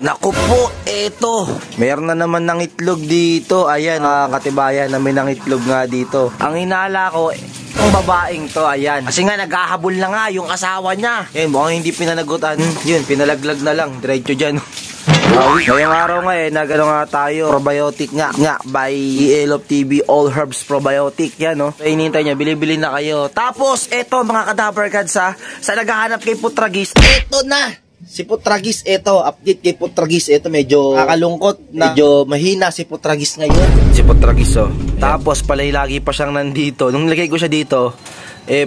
Naku po, eto. Meron na naman ng itlog dito. Ayan, katibayan namin ng itlog nga dito. Ang hinala ko, yung babaeng to, ayan. Kasi nga, naghahabol na nga yung asawa niya. Yan, mukhang hindi pinanagutan. Yun, pinalaglag na lang. Diretso dyan. Ngayong araw nga nagano nga tayo, probiotic nga by ELOP TV, All Herbs Probiotic. Yan, no? So, hinihintay nyo, bili-bili na kayo. Tapos, eto mga kadaver cards sa naghahanap kay Putragis. Eto na! Si Putragis, eto, update kay Putragis, eto medyo kakalungkot, medyo mahina si Putragis ngayon. Si Putragis, oh. Tapos palay lagi pa siyang nandito. Nung nilagay ko siya dito,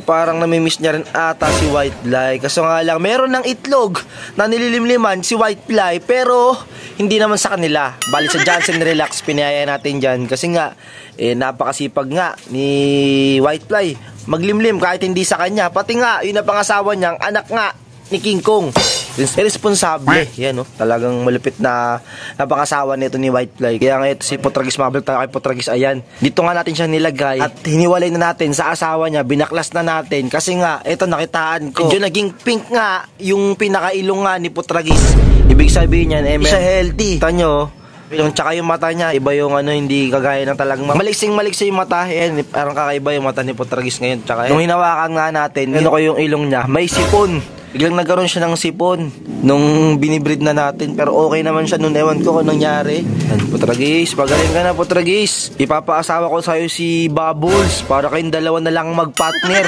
parang namimiss niya rin ata si Whitefly. Kaso nga lang, meron ng itlog na nililimliman si Whitefly, pero hindi naman sa kanila. Bali sa Johnson Relax, pinayaya natin dyan. Kasi nga, napakasipag nga ni Whitefly maglimlim kahit hindi sa kanya. Pati nga, yun na pangasawa niyang anak nga ni King Kong. Irresponsable. Yan, no? Talagang malupit na napakasawa nito ni Whitefly. Kaya nga ito si Putragis, mabalik tayo kay Putragis. Ayan, dito nga natin siya nilagay at hiniwalay na natin sa asawa niya. Binaklas na natin kasi nga ito nakitaan ko, medyo naging pink nga yung pinakailong nga ni Putragis. Ibig sabihin niyan, siya healthy. Tanyo, yung tsaka yung mata niya, iba yung hindi kagaya ng talagang maliksing yung mata. Ayan, parang kakaiba yung mata ni Putragis ngayon. Tsaka nung hinawakan nga natin, ko yung ilong niya, may sipon. Biglang nagkaroon siya ng sipon nung binibreed na natin. Pero okay naman siya nung ewan ko kung nangyari. Putragis, pagaling ka na Putragis. Ipapaasawa ko sa'yo si Bubbles para kayong dalawa na lang mag-partner.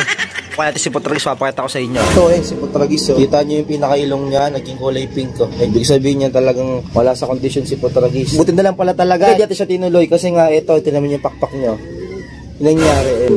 Kaya natin si Putragis, papakita ko sa inyo. So si Putragis, kita nyo yung pinakailong niya, naging kulay pink. Ibig sabihin niya talagang wala sa condition si Putragis. Buti na lang pala talaga. Hindi natin siya tinuloy kasi nga ito, tinamin yung pakpak nyo. Yung nangyari,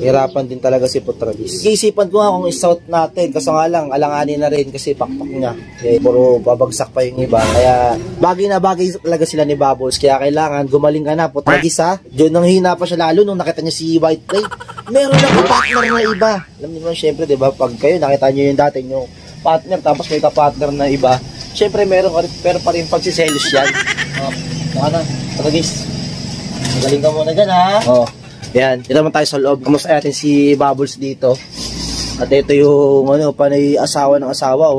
hirapan din talaga si Putragis. Iisipan ko nga kung i-south natin, kaso nga lang, alanganin na rin kasi pakpak niya. Puro babagsak pa yung iba. Kaya bagay na bagay talaga sila ni Bubbles. Kaya kailangan gumaling ka na, Putragis ha. Diyon nang hina pa siya lalo nung nakita niya si Whitefly. Meron na ka-partner na iba. Alam niyo naman syempre, diba, pag kayo nakita niyo yung dati yung partner tapos may ka-partner na iba, syempre meron ka rin, pero pa rin pagsiselos yan. Baka na, Putragis. Magaling ka muna dyan ha. Yan, dito naman tayo sa loob. Kamusta natin si Bubbles dito. At ito yung panay asawa ng asawa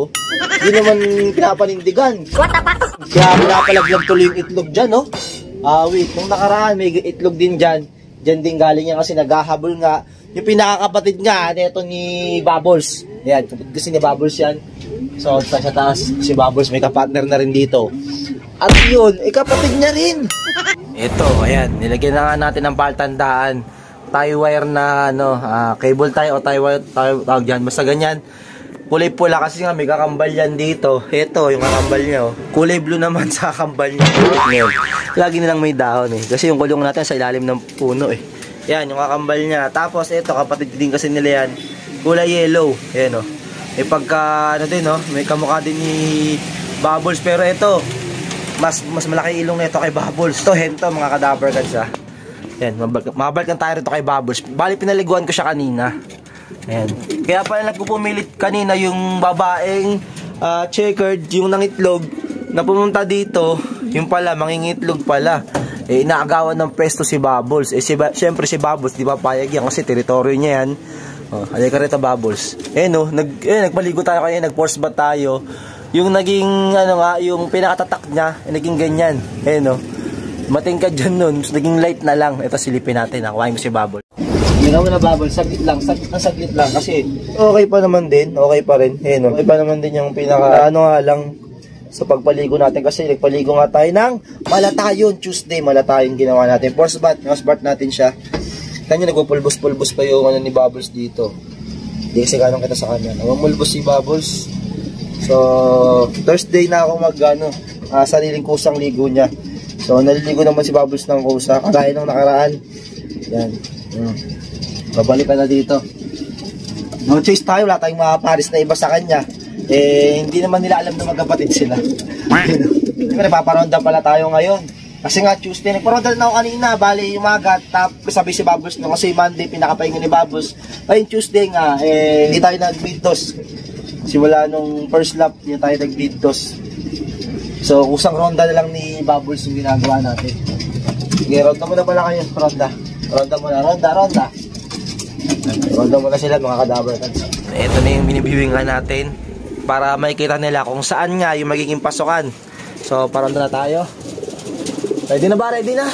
Hindi naman pinapanindigan. Kaya pinapalaglag tuloy yung itlog dyan wait, nung nakaraan may itlog din dyan. Dyan din galing yan kasi naghahabol nga. Yung pinakakapatid nga nito ni Bubbles. Yan, kasi ni Bubbles yan. So sa taas si Bubbles may kapartner na rin dito. At yun, kapatid niya rin. Ito, ayan, nilagyan na nga natin ng paltandaan. Tie wire na cable tie o tie wire tawag dyan. Basta ganyan. Kulay pula kasi nga may kakambal yan dito. Ito, yung kakambal niya kulay blue naman sa kakambal niya. Lagi nilang may dahon kasi yung kulong natin sa ilalim ng puno Yan, yung kakambal niya. Tapos ito, kapatid din kasi nila yan. Kulay yellow. Ayan may pagka din may kamukha din ni Bubbles. Pero ito, mas malaki ilong nito kay Bubbles. Ito, hento mga kadaver cards Yan, mabalikan tayo rito kay Bubbles. Bali, pinaliguan ko siya kanina. Ayan. Kaya pala nagpupumilit kanina yung babaeng checkered, yung nangitlog na pumunta dito. Yung pala, mangingitlog pala. Inaagawan ng pesto si Bubbles. Siyempre si Bubbles, di ba payag yan kasi teritoryo niya yan. Halika rito Bubbles. Nagpaligo tayo kanina, nag-force bath tayo. Yung naging yung pinakatatak niya, naging ganyan. Matingkad dyan nun, naging light na lang. Ito silipin natin, kuhain ko si Bubbles. Ginawa na Bubbles, saglit lang kasi okay pa naman din, okay pa rin. Okay pa naman din yung pinaka lang sa pagpaligo natin kasi nagpaligo nga tayo ng malatayon Tuesday, malatayon ginawa natin. Force bath natin siya. Kanya nagpupulbos-pulbos pa yung ni Bubbles dito. Hindi kasi ganong kita sa kanya. Namumulbos si Bubbles. So, Thursday na ako sariling kusang ligo niya. So, naliligo naman si Bubbles ng kusa. Kagaya nung nakaraan. Yan. Babalikan na dito. No choice tayo. Wala tayong mga pares na iba sa kanya. Hindi naman nila alam na magkapatid sila. Siyempre, paparonda pala tayo ngayon. Kasi nga Tuesday, nagparonda na ako kanina. Bali, umaga. Tapos sabi si Bubbles no, kasi Monday, pinakapahinga ni Bubbles. Ayun, Tuesday nga, hindi tayo nag-beat-dos. Simula nung first lap, hindi tayo nag-beat-dos. So, kusang ronda na lang ni Bubbles yung ginagawa natin. Sige, ronda muna pala kayo. Ronda muna. Ronda muna sila mga kadaver cards. Ito na yung binibibingan natin para makikita nila kung saan nga yung magiging pasukan So, parang na tayo. Ready na ba? Ready na?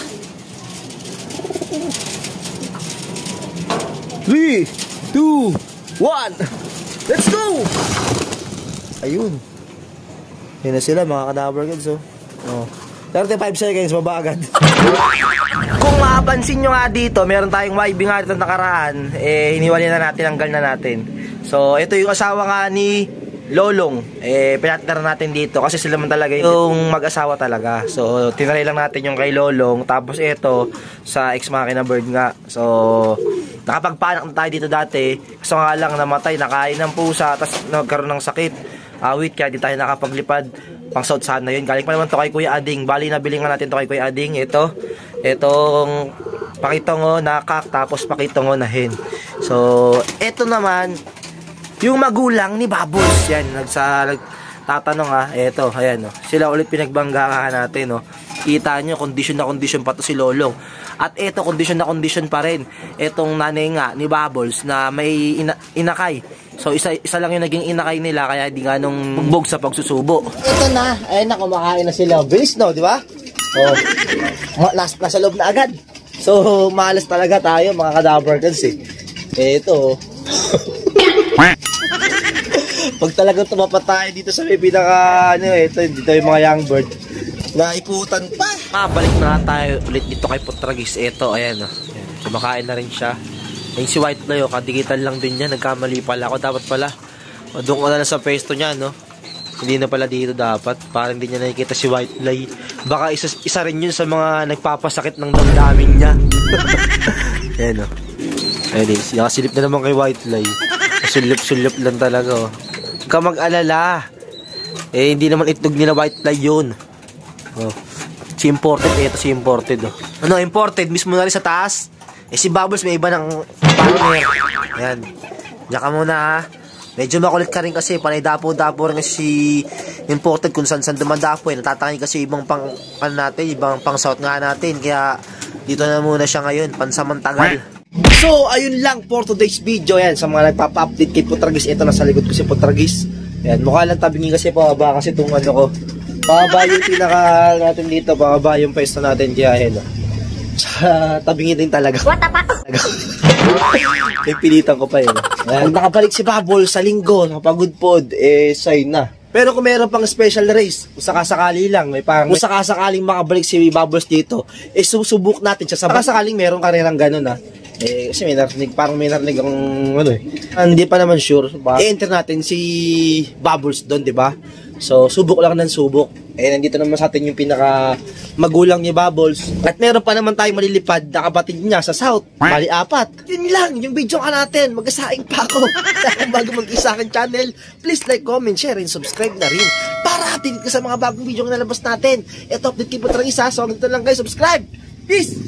3, 2, 1. Let's go! Ayun. Yan na sila mga cadaver kids, oh. 35 seconds, baba agad. Kung mapapansin nyo nga dito, meron tayong YB nga dito nakaraan. Hiniwalay na natin, hanggal na natin. So, ito yung asawa nga ni Lolong. Pinatner natin dito kasi sila man talaga yung mag-asawa talaga. So, tinaray lang natin yung kay Lolong. Tapos ito, sa Ex Machina Bird nga. So, nakapagpanak na tayo dito dati. Kaso nga lang namatay, nakain ng pusa, tapos nagkaroon ng sakit. Awit, kaya di tayo nakapaglipad. Pang South sana yun. Galing pa naman to kay Kuya Ading. Bali, nabili nga natin to kay Kuya Ading. Itong pakitongo na kak, tapos pakitongo na hen. So, ito naman, yung magulang ni Bubbles. Yan, nagtatanong ha. Ito, ayan, sila ulit pinagbanggahan natin, Kita nyo, condition na condition pa to si Lolong. At ito, condition na condition pa rin. Itong nanay nga ni Bubbles na may inakay. So, isa lang yung naging inakay nila, kaya di nga nung bugbog sa pagsusubo. Ito na, ayun na, kumakain na sila. Bilis, no, di ba? Nasa loob na agad. So, malas talaga tayo, mga cadaver kids, Ito, pag talagang tumapat tayo dito sa may pinaka, dito yung mga young bird. Naiputan pa. Balik na tayo ulit dito kay Putragis. Ito, ayan, kumakain na rin siya. Yung si White Fly, kadigitan lang din niya. Nagkamali pala ako. Dapat pala, doon ko na lang sa pwesto niya, Hindi na pala dito dapat. Parang hindi niya nakikita si White Fly. Baka isa rin yun sa mga nagpapasakit ng damdamin niya. Ayan, Ayun, nakasilip na naman kay White Fly. Sulip-sulip lang talaga, Huwag ka mag-alala. Hindi naman itlog nila White Fly yun. Si imported, ito si imported, Ano, imported? Mismo na rin sa taas. Si Bubbles may iba ng partner. Ayan. Diyan ka muna, ha. Medyo makulit ka rin kasi. Panay dapo-dapo rin kasi si imported kung saan dumandapo. Natatangin kasi ibang pang, ibang pang south nga natin. Kaya, dito na muna siya ngayon. Pansamantagal. So, ayun lang for today's video. Yan, sa mga nagpapa-update kay Putragis. Ito, nasa likod ko si Putragis. Ayan, mukha lang tabingin kasi pababa kasi itong ko. Pababa yung pinaka natin dito. Pababa yung pwesto natin. Kaya, ayan, tabingin din talaga. What the fuck? May pilitan ko pa yun. Kung nakabalik si Bubble sa linggo, nakapagod pod, sign na. Pero kung meron pang special race, kung sakasakali lang, kung sakasakaling makabalik si Bubbles dito, susubuk natin siya. Sakasakaling meron karerang ganun, kasi may narinig, parang may narinig ang hindi pa naman sure. I-enter natin si Bubbles doon, di ba? So, subok lang ng subok. Nandito naman sa atin yung pinaka magulang ni Bubbles. At meron pa naman tayong malilipad na kapatid niya sa South. Bali, 4. Yun lang, yung video ka natin. Mag-asaing pa ako. Kung bago mag-isa akin channel, please like, comment, share, and subscribe na rin. Para update ka sa mga bagong video na nalabas natin. Ito, update kay Putragis, So, hanggang lang kayo, subscribe. Peace!